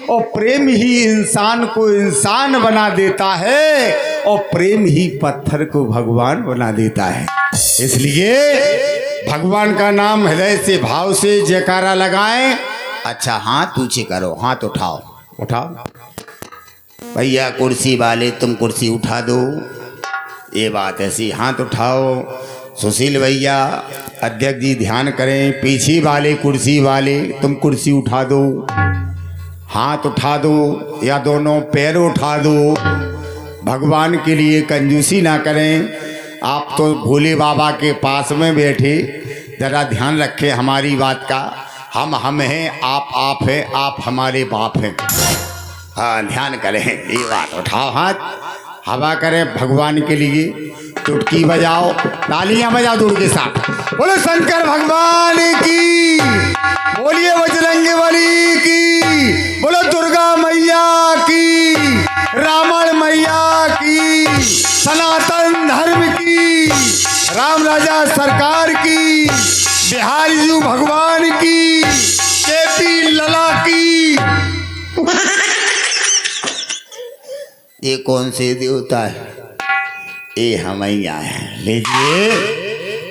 और प्रेम ही इंसान को इंसान बना देता है और प्रेम ही पत्थर को भगवान बना देता है। इसलिए भगवान का नाम हृदय से भाव से जयकारा लगाएं। अच्छा हाथ ऊंचे करो, हाथ उठाओ। उठाओ भैया कुर्सी वाले तुम कुर्सी उठा दो, ये बात ऐसी, हाथ उठाओ। सुशील भैया अध्यक्ष जी ध्यान करें, पीछे वाले कुर्सी वाले तुम कुर्सी उठा दो, हाथ उठा दो या दोनों पैर उठा दो। भगवान के लिए कंजूसी ना करें। आप तो भोले बाबा के पास में बैठे, ज़रा ध्यान रखें हमारी बात का। हम हैं, आप हैं, आप हमारे बाप हैं। हाँ ध्यान करें, ये बात। उठाओ हाथ, हवा करें भगवान के लिए, चुटकी बजाओ, तालियां बजाओ दूर के साथ। बोलो शंकर भगवान की, बोलिए बजरंग बली की, बोलो दुर्गा मैया की, रावण मैया की, सनातन धर्म की, राम राजा सरकार की, बिहारी जी भगवान की, केपी लला की। ये कौन से देवता है? ये हमैया है। लीजिए,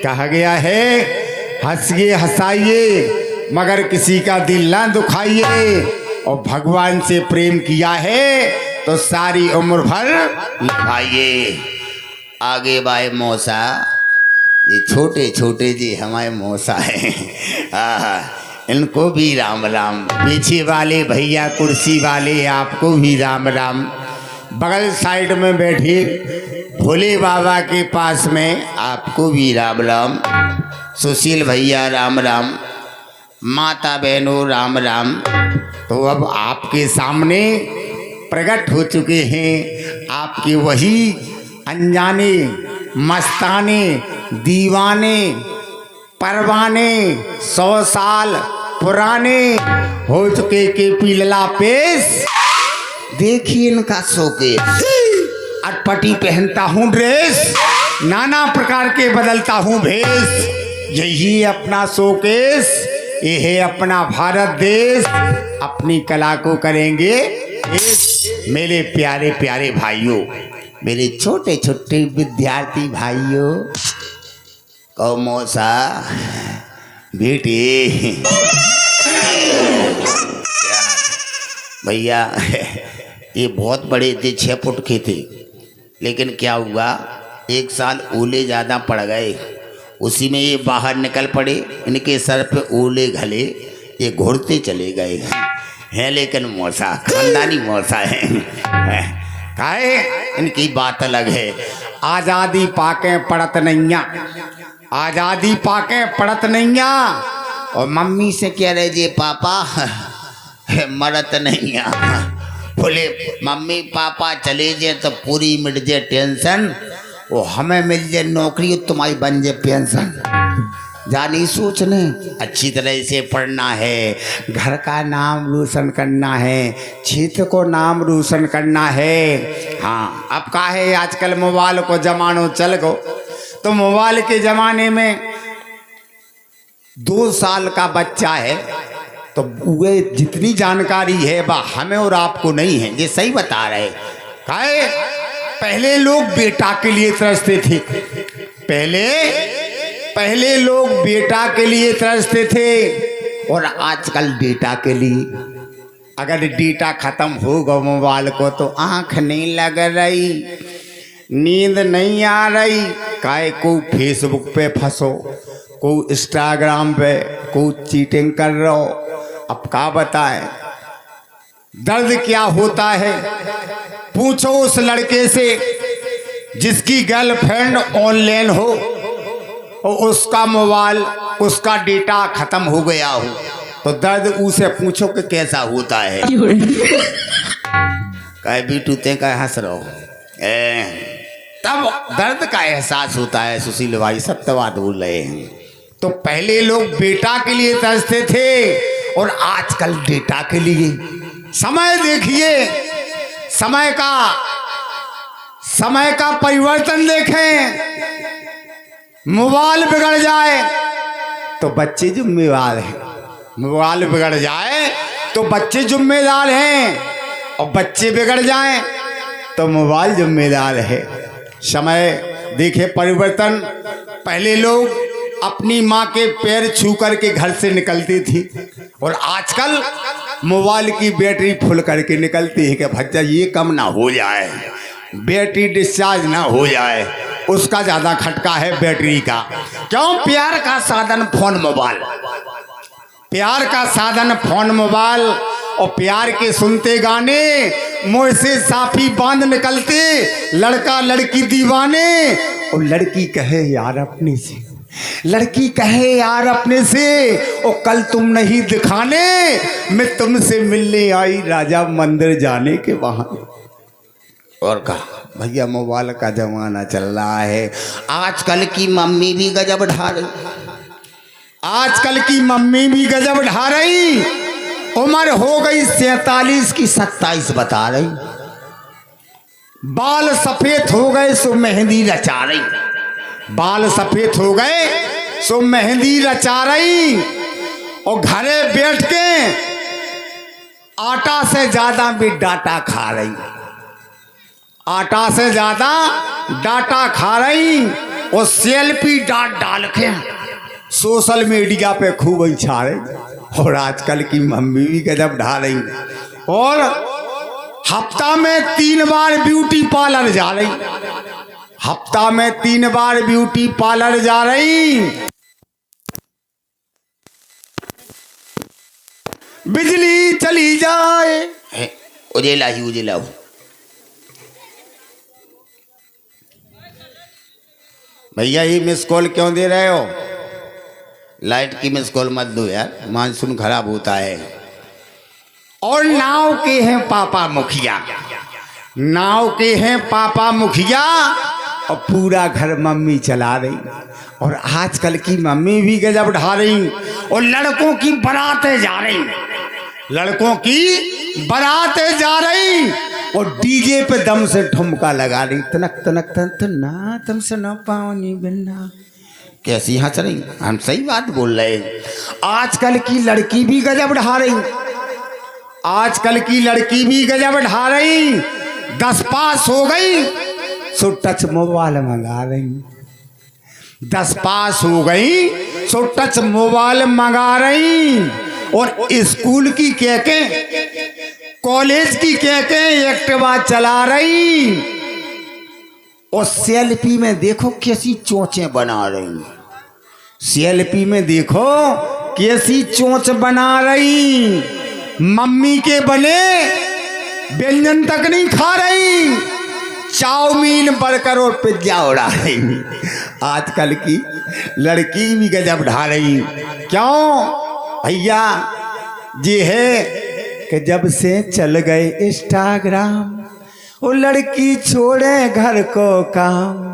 कहा गया है हंसिए हंसाइए मगर किसी का दिल ना दुखाइए। और भगवान से प्रेम किया है तो सारी उम्र भर निभाइए। आगे बाय मौसा, ये छोटे छोटे जी हमारे मौसा हैं, इनको भी राम राम। पीछे वाले भैया कुर्सी वाले आपको भी राम राम। बगल साइड में बैठे भोले बाबा के पास में आपको भी राम राम। सुशील भैया राम राम, माता बहनों राम राम। तो अब आपके सामने प्रकट हो चुके हैं आपके वही अनजाने मस्ताने दीवाने परवाने 100 साल पुराने हो चुके केपी लला पेश। देखिए इनका शोकेस, अटपटी पहनता हूँ ड्रेस, नाना प्रकार के बदलता हूँ भेष। यही अपना शोकेस, ये है अपना भारत देश। अपनी कला को करेंगे मेरे प्यारे प्यारे भाइयों, मेरे छोटे छोटे विद्यार्थी भाइयों, कौमोसा बेटे। भैया ये बहुत बड़े थे, 6 फुट के थे, लेकिन क्या हुआ एक साल ओले ज़्यादा पड़ गए, उसी में ये बाहर निकल पड़े। इनके सर पे ओले घले, ये घुरते चले गए हैं। लेकिन मौसा खानदानी मौसा है, काहे इनकी बात अलग है। आज़ादी पाके पड़त नैया, आज़ादी पाके पड़त नैया। और मम्मी से कह रहे जी पापा मरत नहीं आ। बोले मम्मी पापा चले जाए तो पूरी मिट जाए टेंशन, वो हमें मिल जाए नौकरी, तुम्हारी बन जाए पेंशन। जानी सोचने अच्छी तरह से पढ़ना है, घर का नाम रोशन करना है, क्षेत्र को नाम रोशन करना है। हाँ अब का है आजकल मोबाइल को जमानो चल गो, तो मोबाइल के ज़माने में 2 साल का बच्चा है तो वे जितनी जानकारी है वह हमें और आपको नहीं है। ये सही बता रहे काहे। पहले लोग बेटा के लिए तरसते थे, पहले लोग बेटा के लिए तरसते थे और आजकल डेटा के लिए। अगर डेटा खत्म हो गया मोबाइल को तो आँख नहीं लग रही, नींद नहीं आ रही। काहे को फेसबुक पे फंसो, को इंस्टाग्राम पे, को चीटिंग कर रहे हो। अब क्या बताएं दर्द क्या होता है, पूछो उस लड़के से जिसकी गर्लफ्रेंड ऑनलाइन हो और उसका मोबाइल उसका डेटा खत्म हो गया हो, तो दर्द उसे पूछो कि कैसा होता है। कहे बीटू ते कहे हंस रहो, तब दर्द का एहसास होता है। सुशील भाई सत्य बात बोल रहे हैं। तो पहले लोग बेटा के लिए तरसते थे और आजकल डेटा के लिए। समय देखिए, समय का परिवर्तन देखें। मोबाइल बिगड़ जाए तो बच्चे जिम्मेवार हैं, मोबाइल बिगड़ जाए तो बच्चे जिम्मेदार हैं, और बच्चे बिगड़ जाएं तो मोबाइल जिम्मेदार है। समय देखे परिवर्तन, पहले लोग अपनी माँ के पैर छू करके घर से निकलती थी, और आजकल मोबाइल की बैटरी फुल करके निकलती है कि भज्जा ये कम ना हो जाए, बैटरी डिस्चार्ज ना हो जाए, उसका ज़्यादा खटका है बैटरी का। क्यों? प्यार का साधन फोन मोबाइल, प्यार का साधन फोन मोबाइल, और प्यार के सुनते गाने, मुँह से साफी बांध निकलते, लड़का लड़की दीवाने, और लड़की कहे यार अपने से, लड़की कहे यार अपने से, ओ कल तुम नहीं दिखाने, मैं तुमसे मिलने आई राजा मंदिर जाने के बहाने। और कहा भैया मोबाइल का जमाना चल रहा है। आजकल की मम्मी भी गजब ढा रही, आजकल की मम्मी भी गजब ढा रही, उम्र हो गई 47 की 27 बता रही, बाल सफेद हो गए सो मेहंदी रचा रही, बाल सफेद हो गए सो मेहंदी रचा रही, और घरे बैठ के आटा से ज्यादा भी डाटा खा रही, आटा से ज्यादा डाटा खा रही, और सेल्फी डाल के सोशल मीडिया पे खूब छा रही। और आजकल की मम्मी भी गजब ढा रही, और हफ्ता में 3 बार ब्यूटी पार्लर जा रही, हफ्ता में 3 बार ब्यूटी पार्लर जा रही। बिजली चली जाए, उजेला ही उजेला हो। भैया ये मिस कॉल क्यों दे रहे हो? लाइट की मिस कॉल मत दो यार, मानसून खराब होता है। और नाव के हैं पापा मुखिया, नाव के हैं पापा मुखिया, और पूरा घर मम्मी चला रही। और आजकल की मम्मी भी गजब ढा रही, और लड़कों की बारातें जा रही, लड़कों की बारातें जा रही, और डीजे पे दम से ठुमका लगा रही, तनक तनक तन ना तुमसे न पावनी बिन्ना। कैसी हंस रही? हम सही बात बोल रहे हैं। आजकल की लड़की भी गजब ढा रही, आजकल की लड़की भी गजब ढा रही, 10 पास हो गई सो टच मोबाइल मंगा रही, 10 पास हो गई सो टच मोबाइल मंगा रही, और स्कूल की कह के, कॉलेज की कह के एक्टिवा चला रही, और सेल्फी में देखो कैसी चोंचें बना रही, सेल्फी में देखो कैसी चोंच बना रही, मम्मी के बने व्यंजन तक नहीं खा रही, चाउमीन बर्गर और पिज्जा उड़ा रही। आजकल की लड़की भी गजब ढा रही। क्यों भैया? ये है कि जब से चल गए इंस्टाग्राम, वो लड़की छोड़े घर को काम,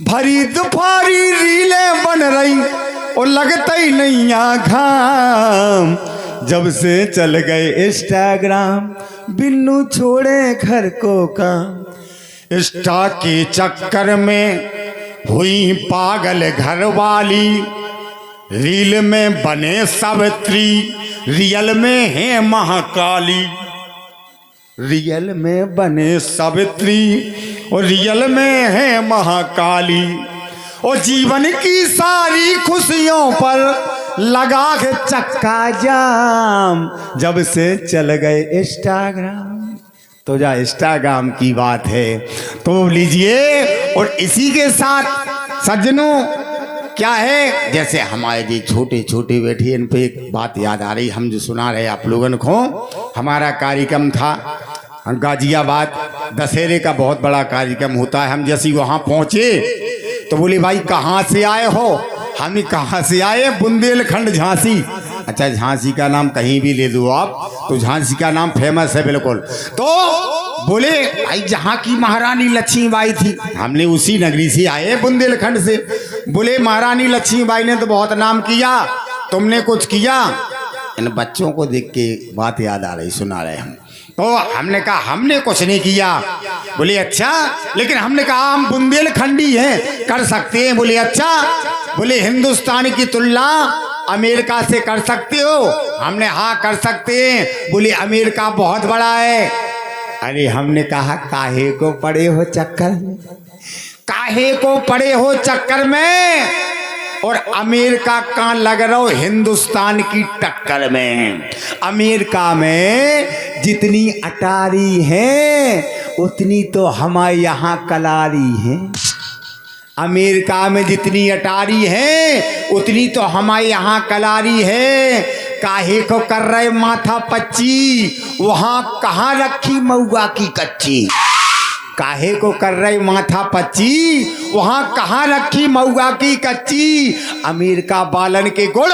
भरी दोपहरी रीलें बन रही, और लगता ही नहीं घाम, जब से चल गए इंस्टाग्राम, बिन्नू छोड़े घर को काम। इंस्टा के चक्कर में हुई पागल घर वाली, रील में बने सावित्री, रियल में है महाकाली, रियल में बने सावित्री, और रियल में है महाकाली, और जीवन की सारी खुशियों पर लगा के चक्का जाम, जब से चल गए इंस्टाग्राम। तो जा इंस्टाग्राम की बात है तो लीजिए। और इसी के साथ सज्जनों क्या है, जैसे हमारे जी छोटे छोटे बैठे, इन पे एक बात याद आ रही, हम जो सुना रहे आप लोगों को। हमारा कार्यक्रम था गाजियाबाद, दशहरे का बहुत बड़ा कार्यक्रम होता है। हम जैसे वहाँ पहुँचे तो बोले भाई कहाँ से आए हो? हम कहाँ से आए? बुंदेलखंड झांसी। अच्छा झांसी का नाम कहीं भी ले दो आप तो झांसी का नाम फेमस है बिल्कुल। तो बोले भाई जहाँ की महारानी लक्ष्मीबाई थी, हमने उसी नगरी से आए बुंदेलखंड से। बोले महारानी लक्ष्मीबाई ने तो बहुत नाम किया, तुमने कुछ किया? इन बच्चों को देख के बात याद आ रही, सुना रहे हम। तो हमने कहा हमने कुछ नहीं किया। बोले अच्छा, लेकिन हमने कहा हम बुंदेलखंडी हैं, कर सकते हैं। बोले अच्छा। बोले हिंदुस्तान की तुलना अमेरिका से कर सकते हो? हमने हाँ कर सकते हैं। बोले अमेरिका बहुत बड़ा है। अरे हमने कहा काहे को पड़े हो चक्कर में, काहे को पड़े हो चक्कर में, और अमेरिका कहाँ लग रहा हो? हिंदुस्तान की टक्कर में। अमेरिका में जितनी अटारी है उतनी तो हमारे यहाँ कलारी है। अमेरिका में जितनी अटारी है उतनी तो हमारे यहाँ कलारी है। काहे को कर रहे माथा पच्ची, वहाँ कहाँ रखी मऊआ की कच्ची। काहे को कर रहे माथा पच्ची, वहाँ कहाँ रखी मऊआ की कच्ची। अमेरिका बालन के गुण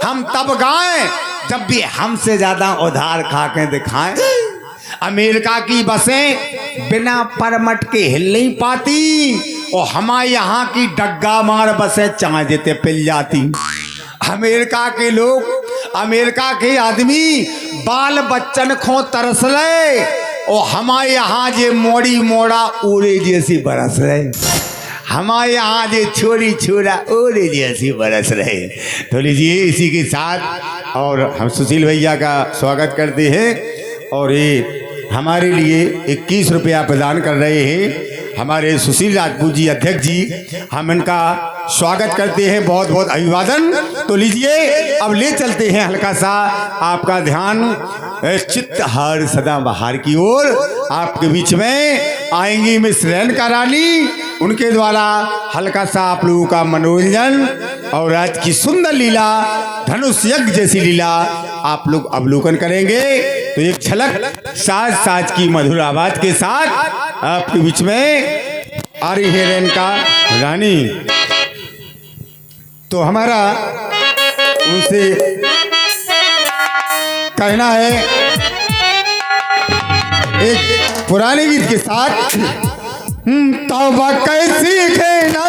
हम तब गाएं जब भी हमसे ज्यादा उधार खा के दिखाएं। अमेरिका की बसें बिना परमट के हिल नहीं पाती और हमारे यहाँ की डग्गा मार बसें चाह देते पिल जाती। अमेरिका के लोग, अमेरिका के आदमी बाल बच्चन खो तरस रहे और हमारे यहाँ जे मोड़ी मोड़ा ओरे जैसी बरस रहे। हमारे यहाँ जे छोरी छोरा ओरे जैसी बरस रहे। तो लीजिए इसी के साथ और हम सुशील भैया का स्वागत करते हैं और ये हमारे लिए 21 रुपया प्रदान कर रहे हैं हमारे सुशील राजपूत जी अध्यक्ष जी। हम इनका स्वागत करते हैं, बहुत बहुत अभिवादन। तो लीजिए अब ले चलते हैं हल्का सा आपका ध्यान चित्तहार सदाबहार की ओर। आपके बीच में आएंगी मिस रेणुका रानी, उनके द्वारा हल्का सा आप लोगों का मनोरंजन और आज की सुंदर लीला, धनुष यज्ञ जैसी लीला आप लोग अवलोकन करेंगे। तो एक झलक साज साज की मधुर आवाज के साथ आपके बीच में आ रही है रेणुका रानी। तो हमारा उनसे कहना है एक पुराने गीत के साथ। तौबा कैसी खेना